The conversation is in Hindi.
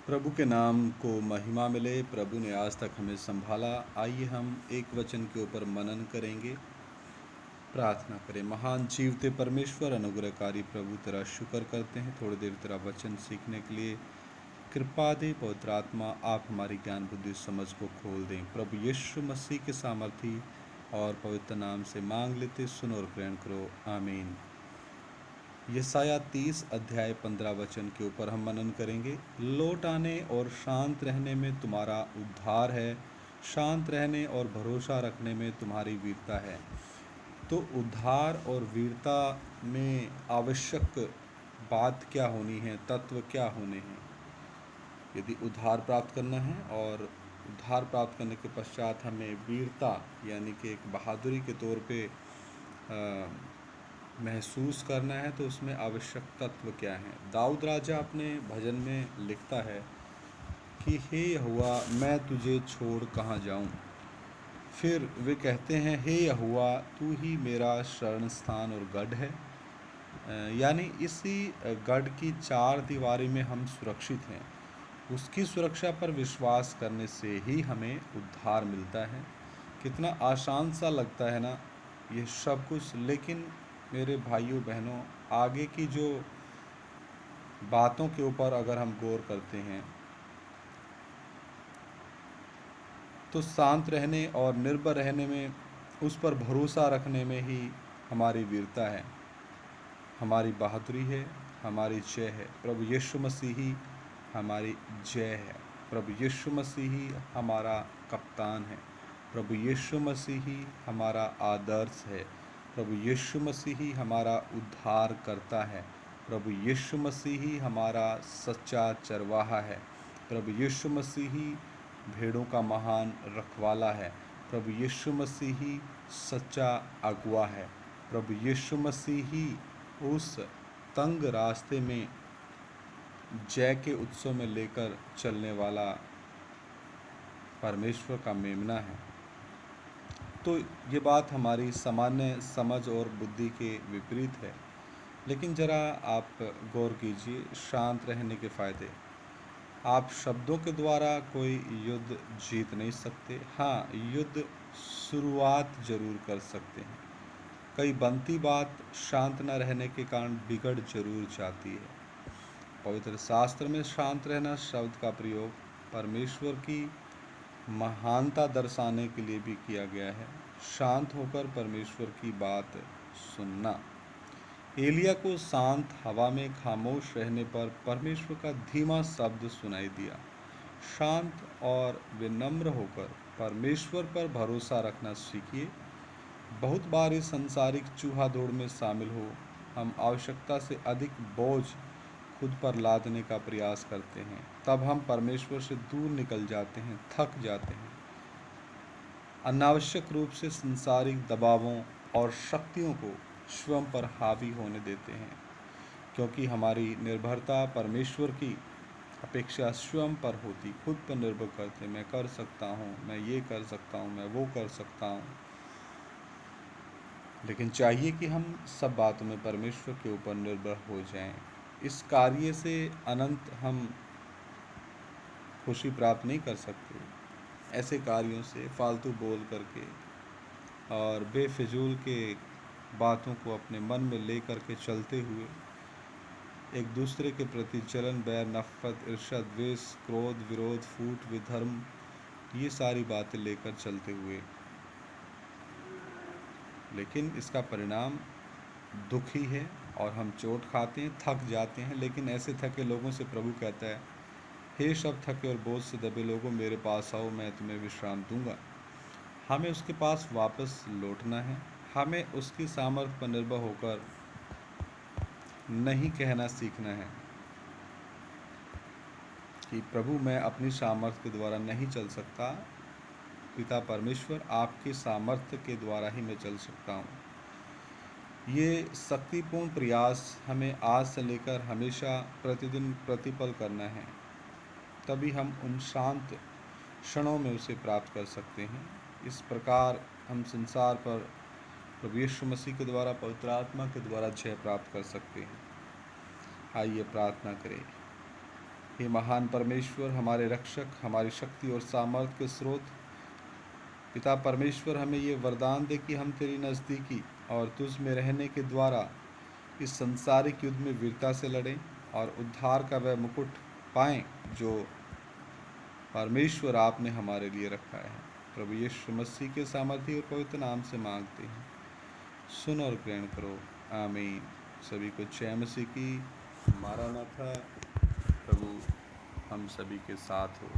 प्रभु के नाम को महिमा मिले। प्रभु ने आज तक हमें संभाला। आइए हम एक वचन के ऊपर मनन करेंगे, प्रार्थना करें। महान जीवते परमेश्वर, अनुग्रहकारी प्रभु, तेरा शुक्र करते हैं थोड़ी देर तेरा वचन सीखने के लिए। कृपा दे पवित्र आत्मा, आप हमारी ज्ञान बुद्धि समझ को खोल दें। प्रभु यीशु मसीह के सामर्थी और पवित्र नाम से मांग लेते, सुनो और ग्रहण करो, आमीन। यसाया 30 अध्याय 15 वचन के ऊपर हम मनन करेंगे। लौट आने और शांत रहने में तुम्हारा उद्धार है, शांत रहने और भरोसा रखने में तुम्हारी वीरता है। तो उद्धार और वीरता में आवश्यक बात क्या होनी है, तत्व क्या होने हैं? यदि उद्धार प्राप्त करना है और उद्धार प्राप्त करने के पश्चात हमें वीरता यानी कि एक बहादुरी के तौर पे महसूस करना है, तो उसमें आवश्यक तत्व क्या हैं? दाऊद राजा अपने भजन में लिखता है कि हे यहोवा, मैं तुझे छोड़ कहाँ जाऊं। फिर वे कहते हैं, हे यहोवा, तू ही मेरा शरण स्थान और गढ़ है। यानी इसी गढ़ की चार दीवारी में हम सुरक्षित हैं। उसकी सुरक्षा पर विश्वास करने से ही हमें उद्धार मिलता है। कितना आसान सा लगता है ना ये सब कुछ, लेकिन मेरे भाइयों बहनों, आगे की जो बातों के ऊपर अगर हम गौर करते हैं तो शांत रहने और निर्भर रहने में, उस पर भरोसा रखने में ही हमारी वीरता है, हमारी बहादुरी है, हमारी जय है। प्रभु यीशु मसीह ही हमारी जय है। प्रभु यीशु मसीह ही हमारा कप्तान है। प्रभु यीशु मसीह ही हमारा आदर्श है। प्रभु यीशु मसीह ही हमारा उद्धार करता है। प्रभु यीशु मसीह ही हमारा सच्चा चरवाहा है। प्रभु यीशु मसीह ही भेड़ों का महान रखवाला है। प्रभु यीशु मसीह ही सच्चा अगुआ है। प्रभु यीशु मसीह ही उस तंग रास्ते में जय के उत्सव में लेकर चलने वाला परमेश्वर का मेमना है। तो ये बात हमारी सामान्य समझ और बुद्धि के विपरीत है, लेकिन ज़रा आप गौर कीजिए शांत रहने के फ़ायदे। आप शब्दों के द्वारा कोई युद्ध जीत नहीं सकते। हाँ, युद्ध शुरुआत जरूर कर सकते हैं। कई बनती बात शांत न रहने के कारण बिगड़ जरूर जाती है। पवित्र शास्त्र में शांत रहना शब्द का प्रयोग परमेश्वर की महानता दर्शाने के लिए भी किया गया है। शांत होकर परमेश्वर की बात सुनना। एलिया को शांत हवा में खामोश रहने पर परमेश्वर का धीमा शब्द सुनाई दिया। शांत और विनम्र होकर परमेश्वर पर भरोसा रखना सीखिए। बहुत बार इस संसारिक चूहा दौड़ में शामिल हो हम आवश्यकता से अधिक बोझ खुद पर लादने का प्रयास करते हैं। तब हम परमेश्वर से दूर निकल जाते हैं, थक जाते हैं। अनावश्यक रूप से संसारिक दबावों और शक्तियों को स्वयं पर हावी होने देते हैं, क्योंकि हमारी निर्भरता परमेश्वर की अपेक्षा स्वयं पर होती, खुद पर निर्भर करते। मैं कर सकता हूँ, मैं ये कर सकता हूँ, मैं वो कर सकता हूँ। लेकिन चाहिए कि हम सब बातों में परमेश्वर के ऊपर निर्भर हो जाएं। इस कार्य से अनंत हम खुशी प्राप्त नहीं कर सकते। ऐसे कार्यों से फालतू बोल करके और बेफिजूल के बातों को अपने मन में ले करके चलते हुए एक दूसरे के प्रति जलन, बैर, नफरत, ईर्ष्या, द्वेष, क्रोध, विरोध, फूट, विधर्म, ये सारी बातें लेकर चलते हुए, लेकिन इसका परिणाम दुख ही है और हम चोट खाते हैं, थक जाते हैं। लेकिन ऐसे थके लोगों से प्रभु कहता है, हे सब थके और बोझ से दबे लोगों, मेरे पास आओ, मैं तुम्हें विश्राम दूंगा। हमें उसके पास वापस लौटना है। हमें उसकी सामर्थ्य पर निर्भर होकर नहीं कहना सीखना है कि प्रभु मैं अपनी सामर्थ्य के द्वारा नहीं चल सकता। पिता परमेश्वर, आपकी सामर्थ्य के द्वारा ही मैं चल सकता हूँ। ये शक्तिपूर्ण प्रयास हमें आज से लेकर हमेशा प्रतिदिन प्रतिपल करना है। तभी हम उन शांत क्षणों में उसे प्राप्त कर सकते हैं। इस प्रकार हम संसार पर प्रभु यीशु मसीह के द्वारा, पवित्र आत्मा के द्वारा जय प्राप्त कर सकते हैं। आइए प्रार्थना करें। हे महान परमेश्वर, हमारे रक्षक, हमारी शक्ति और सामर्थ्य के स्रोत, पिता परमेश्वर, हमें ये वरदान दे कि हम तेरी नज़दीकी और तुझ में रहने के द्वारा इस संसारिक युद्ध में वीरता से लड़ें और उद्धार का वह मुकुट पाएं जो परमेश्वर आपने हमारे लिए रखा है। प्रभु यीशु मसीह के सामर्थी और पवित्र नाम से मांगते हैं, सुन और ग्रहण करो। आमीन। सभी को जय मसीह की। मारानाथा। प्रभु हम सभी के साथ हो।